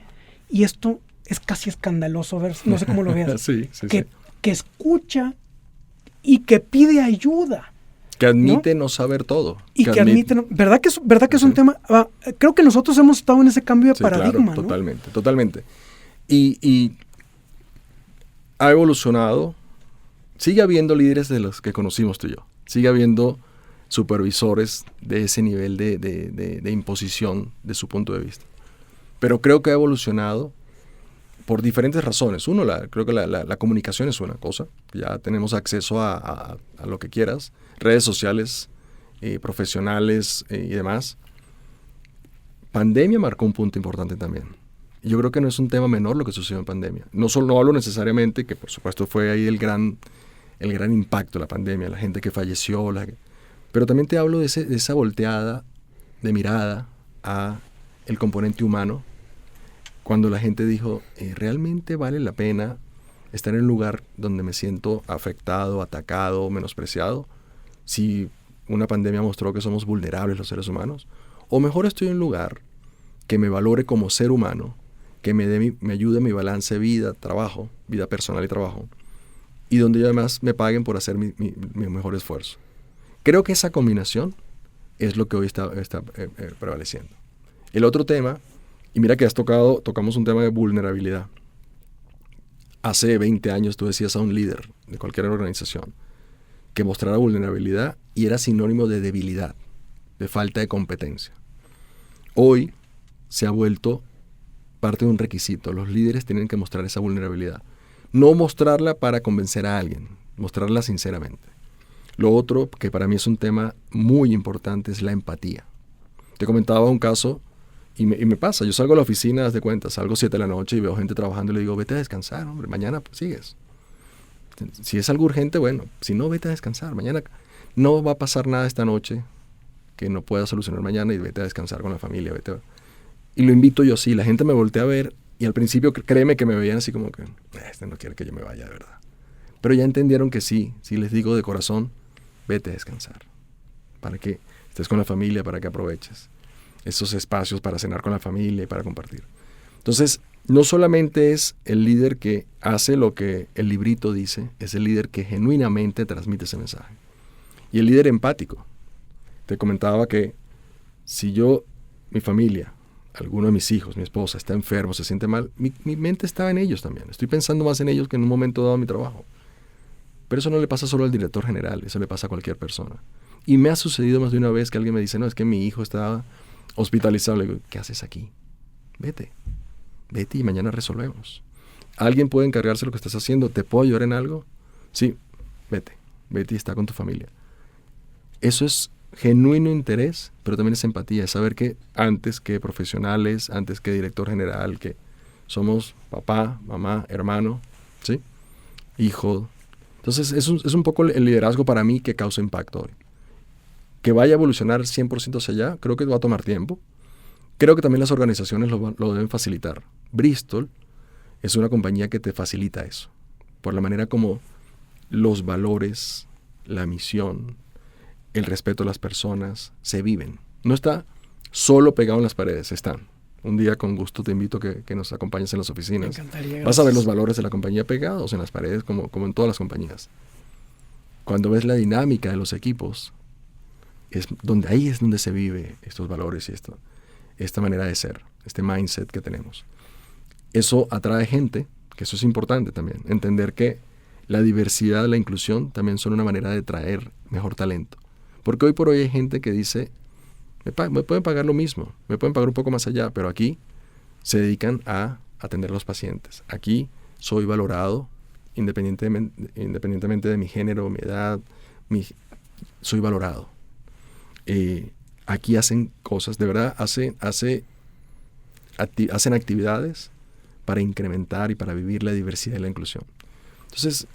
y esto es casi escandaloso ver, no sé cómo lo veas, sí. Que escucha y que pide ayuda. Que admite no saber todo. Y que admite ¿verdad que es un tema? Creo que nosotros hemos estado en ese cambio de paradigma, claro, ¿no? Totalmente. Y ha evolucionado. Sigue habiendo líderes de los que conocimos tú y yo. Sigue habiendo supervisores de ese nivel de imposición de su punto de vista. Pero creo que ha evolucionado por diferentes razones. Uno, creo que la comunicación es una cosa. Ya tenemos acceso a lo que quieras. Redes sociales, profesionales y demás. Pandemia marcó un punto importante también. Yo creo que no es un tema menor lo que sucedió en pandemia. No hablo necesariamente, que por supuesto fue ahí el gran impacto de la pandemia, la gente que falleció, pero también te hablo de esa volteada de mirada a el componente humano, cuando la gente dijo, ¿realmente vale la pena estar en un lugar donde me siento afectado, atacado, menospreciado? Si una pandemia mostró que somos vulnerables los seres humanos, o mejor estoy en un lugar que me valore como ser humano, que me ayude a mi balance vida personal y trabajo, y donde además me paguen por hacer mi mejor esfuerzo. Creo que esa combinación es lo que hoy está prevaleciendo. El otro tema, y mira que tocamos un tema de vulnerabilidad. Hace 20 años tú decías a un líder de cualquier organización que mostrara vulnerabilidad y era sinónimo de debilidad, de falta de competencia. Hoy se ha vuelto parte de un requisito. Los líderes tienen que mostrar esa vulnerabilidad. No mostrarla para convencer a alguien, mostrarla sinceramente. Lo otro, que para mí es un tema muy importante, es la empatía. Te comentaba un caso, y me pasa, yo salgo a la oficina, haz de cuenta, salgo 7 de la noche y veo gente trabajando y le digo, vete a descansar, hombre, mañana pues, sigues. Si es algo urgente, bueno, si no, vete a descansar, mañana no va a pasar nada esta noche que no pueda solucionar mañana y vete a descansar con la familia, Y lo invito yo así, la gente me voltea a ver y al principio créeme que me veían así como que, este no quiere que yo me vaya, de verdad. Pero ya entendieron que sí les digo de corazón, vete a descansar, para que estés con la familia, para que aproveches esos espacios para cenar con la familia y para compartir. Entonces, no solamente es el líder que hace lo que el librito dice, es el líder que genuinamente transmite ese mensaje. Y el líder empático. Te comentaba que si mi familia, alguno de mis hijos, mi esposa, está enfermo, se siente mal, mi mente estaba en ellos también. Estoy pensando más en ellos que en un momento dado en mi trabajo. Pero eso no le pasa solo al director general, eso le pasa a cualquier persona. Y me ha sucedido más de una vez que alguien me dice, no, es que mi hijo estaba hospitalizado. Le digo, ¿qué haces aquí? Vete y mañana resolvemos. ¿Alguien puede encargarse de lo que estás haciendo? ¿Te puedo ayudar en algo? Sí, vete y está con tu familia. Eso es genuino interés, pero también es empatía, es saber que antes que profesionales, antes que director general, que somos papá, mamá, hermano, ¿sí? Hijo. Entonces es un poco el liderazgo para mí que causa impacto hoy. Que vaya a evolucionar 100% hacia allá, creo que va a tomar tiempo. Creo que también las organizaciones lo deben facilitar. Bristol es una compañía que te facilita eso, por la manera como los valores, la misión, el respeto a las personas se viven. No está solo pegado en las paredes, están. Un día con gusto te invito a que nos acompañes en las oficinas. Me encantaría. Vas a ver los valores de la compañía pegados en las paredes como en todas las compañías. Cuando ves la dinámica de los equipos, ahí es donde se vive estos valores y esta manera de ser, este mindset que tenemos. Eso atrae gente, que eso es importante también, entender que la diversidad, la inclusión también son una manera de traer mejor talento. Porque hoy por hoy hay gente que dice, me pueden pagar lo mismo, me pueden pagar un poco más allá, pero aquí se dedican a atender a los pacientes. Aquí soy valorado independientemente de mi género, mi edad, soy valorado. Aquí hacen cosas, de verdad, hacen actividades para incrementar y para vivir la diversidad y la inclusión. Entonces,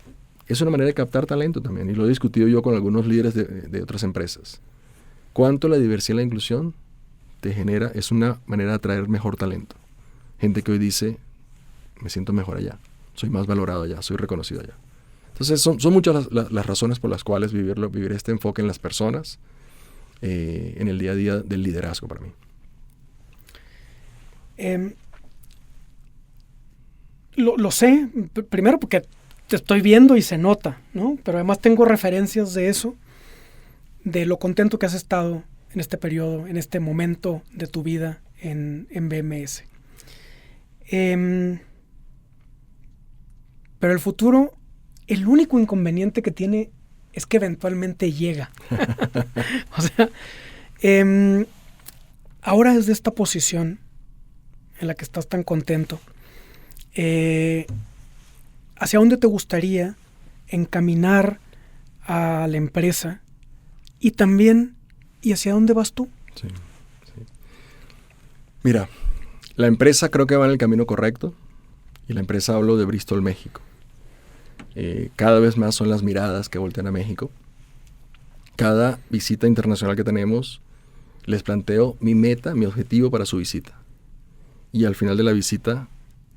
es una manera de captar talento también, y lo he discutido yo con algunos líderes de otras empresas. ¿Cuánto la diversidad y la inclusión te genera? Es una manera de atraer mejor talento. Gente que hoy dice, me siento mejor allá, soy más valorado allá, soy reconocido allá. Entonces, son muchas las razones por las cuales vivir este enfoque en las personas, en el día a día del liderazgo para mí. Lo sé, primero porque te estoy viendo y se nota, ¿no? Pero además tengo referencias de eso, de lo contento que has estado en este periodo, en este momento de tu vida en BMS. Pero el futuro, el único inconveniente que tiene es que eventualmente llega. O sea, ahora desde esta posición en la que estás tan contento, ¿hacia dónde te gustaría encaminar a la empresa? Y también, ¿y hacia dónde vas tú? Sí. Mira, la empresa creo que va en el camino correcto, y la empresa hablo de Bristol, México. Cada vez más son las miradas que voltean a México. Cada visita internacional que tenemos, les planteo mi meta, mi objetivo para su visita. Y al final de la visita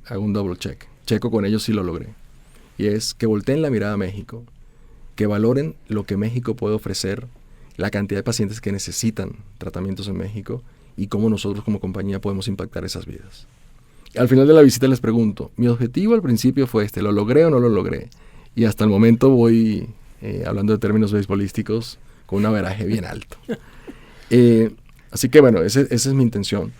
hago un double check. Checo con ellos si lo logré. Y es que volteen la mirada a México, que valoren lo que México puede ofrecer, la cantidad de pacientes que necesitan tratamientos en México y cómo nosotros como compañía podemos impactar esas vidas. Al final de la visita les pregunto, mi objetivo al principio fue ¿lo logré o no lo logré? Y hasta el momento voy, hablando de términos beisbolísticos, con un averaje bien alto. Así que bueno, esa es mi intención.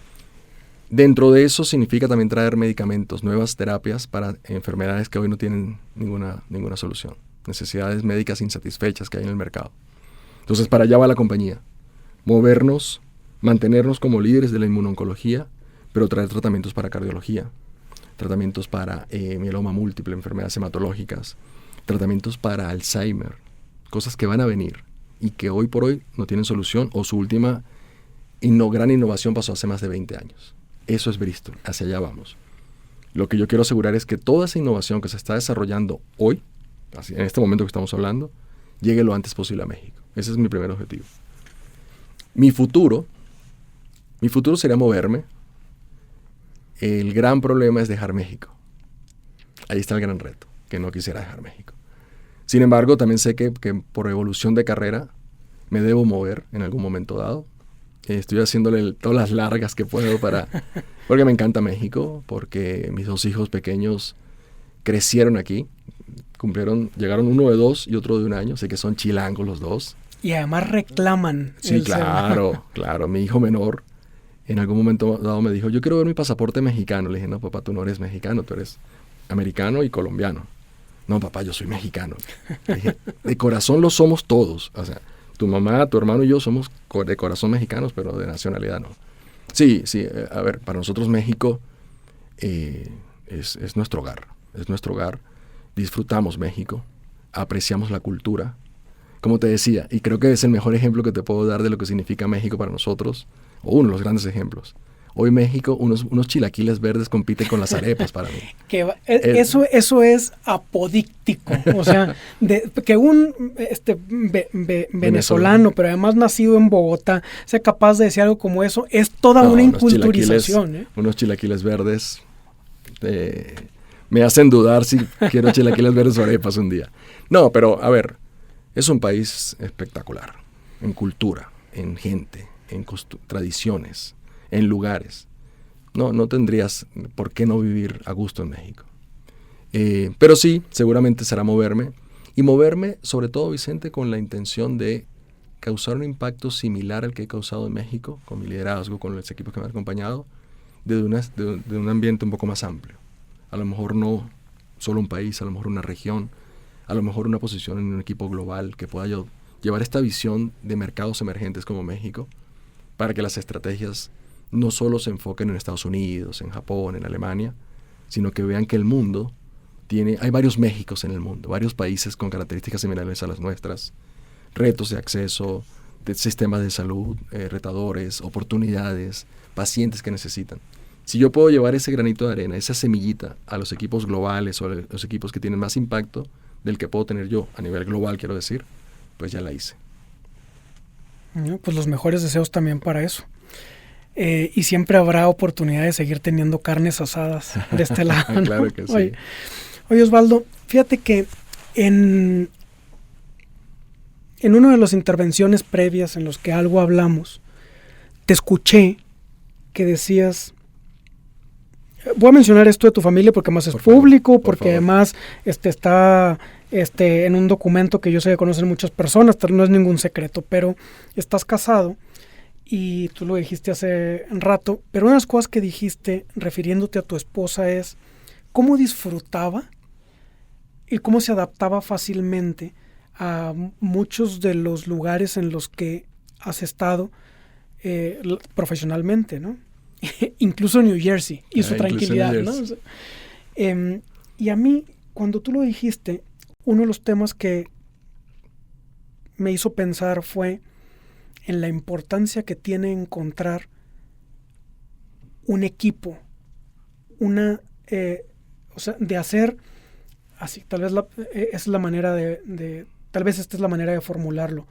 Dentro de eso significa también traer medicamentos, nuevas terapias para enfermedades que hoy no tienen ninguna solución. Necesidades médicas insatisfechas que hay en el mercado. Entonces para allá va la compañía. Movernos, mantenernos como líderes de la inmunoncología, pero traer tratamientos para cardiología, tratamientos para mieloma múltiple, enfermedades hematológicas, tratamientos para Alzheimer, cosas que van a venir y que hoy por hoy no tienen solución, o su última gran innovación pasó hace más de 20 años. Eso es Bristol, hacia allá vamos. Lo que yo quiero asegurar es que toda esa innovación que se está desarrollando hoy, en este momento que estamos hablando, llegue lo antes posible a México. Ese es mi primer objetivo. Mi futuro sería moverme. El gran problema es dejar México. Ahí está el gran reto, que no quisiera dejar México. Sin embargo, también sé que por evolución de carrera me debo mover en algún momento dado. Estoy haciéndole todas las largas que puedo porque me encanta México, porque mis 2 hijos pequeños crecieron aquí, llegaron uno de 2 y otro de 1 año, así que son chilangos los 2. Y además reclaman. Sí, claro. Mi hijo menor en algún momento dado me dijo, yo quiero ver mi pasaporte mexicano. Le dije, no, papá, tú no eres mexicano, tú eres americano y colombiano. No, papá, yo soy mexicano. Le dije, de corazón lo somos todos. O sea, tu mamá, tu hermano y yo somos de corazón mexicanos, pero de nacionalidad no. Sí, a ver, para nosotros México es nuestro hogar. Es nuestro hogar. Disfrutamos México, apreciamos la cultura. Como te decía, y creo que es el mejor ejemplo que te puedo dar de lo que significa México para nosotros, o uno de los grandes ejemplos. Hoy México, unos chilaquiles verdes compiten con las arepas para mí. Eso es apodíctico. O sea, que un venezolano, pero además nacido en Bogotá, sea capaz de decir algo como eso, es toda una inculturización. Unos chilaquiles verdes me hacen dudar si quiero chilaquiles verdes o arepas un día. No, pero a ver, es un país espectacular en cultura, en gente, en tradiciones, en lugares. No tendrías por qué no vivir a gusto en México. Pero sí, seguramente será moverme. Y moverme, sobre todo, Vicente, con la intención de causar un impacto similar al que he causado en México, con mi liderazgo, con los equipos que me han acompañado, de un ambiente un poco más amplio. A lo mejor no solo un país, a lo mejor una región, a lo mejor una posición en un equipo global que pueda llevar esta visión de mercados emergentes como México, para que las estrategias no solo se enfoquen en Estados Unidos, en Japón, en Alemania, sino que vean que el mundo hay varios Méxicos en el mundo, varios países con características similares a las nuestras, retos de acceso, de sistemas de salud, retadores, oportunidades, pacientes que necesitan. Si yo puedo llevar ese granito de arena, esa semillita a los equipos globales o a los equipos que tienen más impacto del que puedo tener yo a nivel global, quiero decir, pues ya la hice. Pues los mejores deseos también para eso. Y siempre habrá oportunidad de seguir teniendo carnes asadas de este lado, ¿no? Claro que sí. Oye, Osvaldo, fíjate que en una de las intervenciones previas en los que algo hablamos, te escuché que decías, voy a mencionar esto de tu familia porque además es público, porque además está en un documento que yo sé que conocen muchas personas, no es ningún secreto, pero estás casado y tú lo dijiste hace un rato, pero una de las cosas que dijiste refiriéndote a tu esposa es cómo disfrutaba y cómo se adaptaba fácilmente a muchos de los lugares en los que has estado profesionalmente, ¿no? Incluso New Jersey y su tranquilidad, ¿no? O sea, y a mí, cuando tú lo dijiste, uno de los temas que me hizo pensar fue en la importancia que tiene encontrar un equipo, o sea, de hacer así, tal vez es la manera tal vez esta es la manera de formularlo,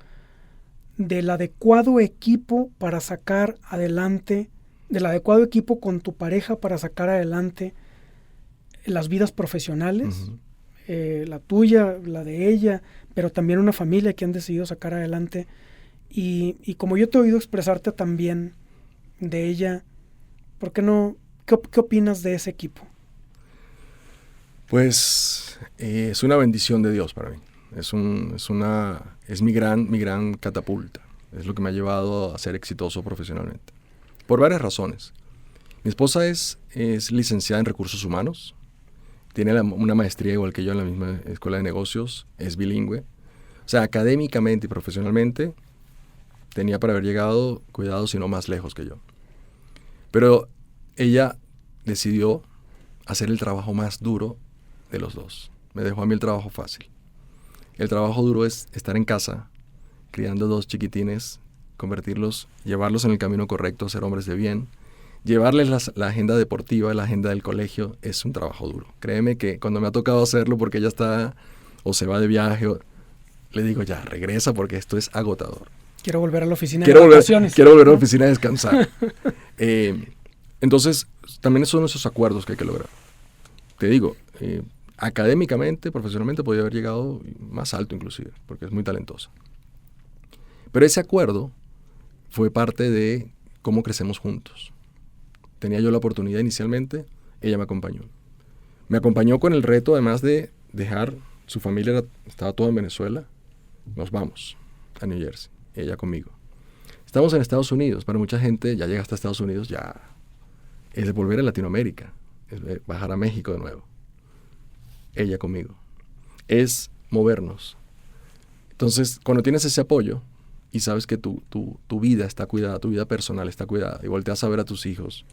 del adecuado equipo para sacar adelante, del adecuado equipo con tu pareja para sacar adelante las vidas profesionales, la tuya, la de ella, pero también una familia que han decidido sacar adelante. Y como yo te he oído expresarte también de ella, ¿por qué no? ¿Qué opinas de ese equipo? Pues es una bendición de Dios para mí. Es mi gran catapulta. Es lo que me ha llevado a ser exitoso profesionalmente. Por varias razones. Mi esposa es licenciada en recursos humanos. Tiene una maestría igual que yo en la misma escuela de negocios. Es bilingüe. O sea, académicamente y profesionalmente tenía para haber llegado, cuidado, si no más lejos que yo. Pero ella decidió hacer el trabajo más duro de los dos. Me dejó a mí el trabajo fácil. El trabajo duro es estar en casa, criando 2 chiquitines, llevarlos en el camino correcto, ser hombres de bien, llevarles la agenda deportiva, la agenda del colegio, es un trabajo duro. Créeme que cuando me ha tocado hacerlo porque ella está o se va de viaje, le digo ya, regresa porque esto es agotador. Quiero volver a la oficina de vacaciones. Quiero volver a la oficina a descansar. Entonces, también son esos acuerdos que hay que lograr. Te digo, académicamente, profesionalmente, podría haber llegado más alto inclusive, porque es muy talentosa. Pero ese acuerdo fue parte de cómo crecemos juntos. Tenía yo la oportunidad inicialmente, ella me acompañó. Me acompañó con el reto, además de dejar, su familia estaba toda en Venezuela, nos vamos a New Jersey, ella conmigo. Estamos en Estados Unidos, para mucha gente ya llega hasta Estados Unidos, ya es volver a Latinoamérica, es bajar a México de nuevo. Ella conmigo. Es movernos. Entonces, cuando tienes ese apoyo y sabes que tu vida está cuidada, tu vida personal está cuidada, y volteas a ver a tus hijos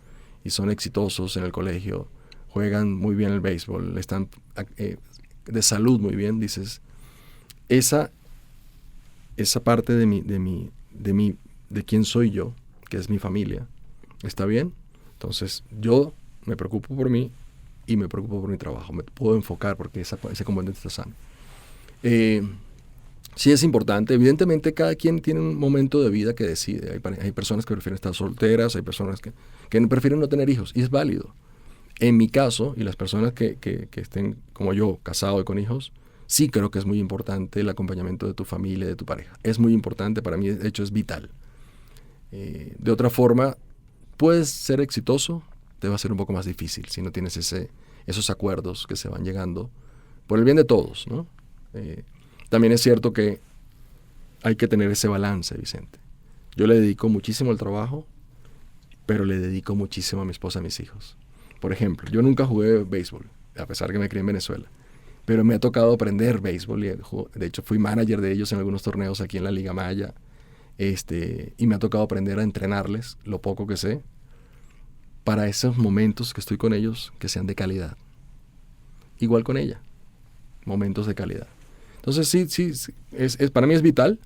y son exitosos en el colegio, juegan muy bien el béisbol, están de salud muy bien, dices, esa parte de quién soy yo, que es mi familia, ¿está bien? Entonces, yo me preocupo por mí y me preocupo por mi trabajo. Me puedo enfocar porque ese componente está sano. Sí es importante. Evidentemente, cada quien tiene un momento de vida que decide. Hay personas que prefieren estar solteras, hay personas que prefieren no tener hijos, y es válido. En mi caso, y las personas que estén como yo, casado y con hijos, sí creo que es muy importante el acompañamiento de tu familia, de tu pareja. Es muy importante, para mí, de hecho, es vital. De otra forma, puedes ser exitoso, te va a ser un poco más difícil si no tienes esos acuerdos que se van llegando por el bien de todos, ¿no? También es cierto que hay que tener ese balance, Vicente. Yo le dedico muchísimo al trabajo, pero le dedico muchísimo a mi esposa, a mis hijos. Por ejemplo, yo nunca jugué béisbol, a pesar que me crié en Venezuela, pero me ha tocado aprender béisbol, y de hecho fui manager de ellos en algunos torneos aquí en la Liga Maya, y me ha tocado aprender a entrenarles lo poco que sé, para esos momentos que estoy con ellos, que sean de calidad. Igual con ella, momentos de calidad. Entonces sí para mí es vital.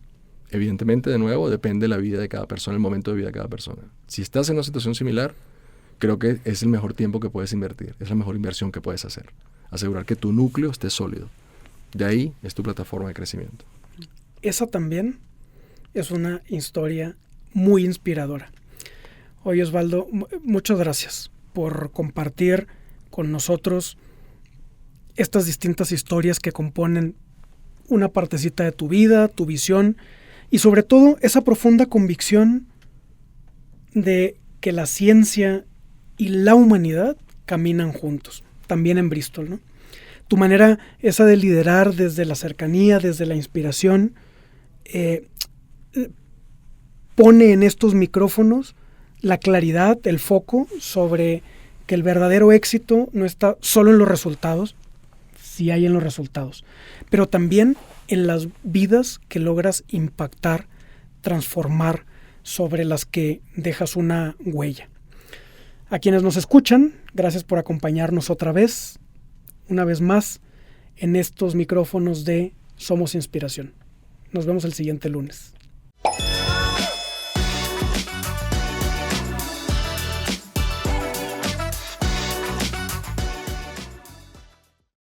Evidentemente, de nuevo, depende de la vida de cada persona, el momento de vida de cada persona. Si estás en una situación similar, creo que es el mejor tiempo que puedes invertir, es la mejor inversión que puedes hacer. Asegurar que tu núcleo esté sólido. De ahí es tu plataforma de crecimiento. Esa también es una historia muy inspiradora. Oye, Osvaldo, muchas gracias por compartir con nosotros estas distintas historias que componen una partecita de tu vida, tu visión y sobre todo esa profunda convicción de que la ciencia y la humanidad caminan juntos, también en Bristol, ¿no? Tu manera esa de liderar desde la cercanía, desde la inspiración, pone en estos micrófonos la claridad, el foco sobre que el verdadero éxito no está solo en los resultados, sí hay en los resultados, pero también en las vidas que logras impactar, transformar, sobre las que dejas una huella. A quienes nos escuchan, gracias por acompañarnos una vez más, en estos micrófonos de Somos Inspiración. Nos vemos el siguiente lunes.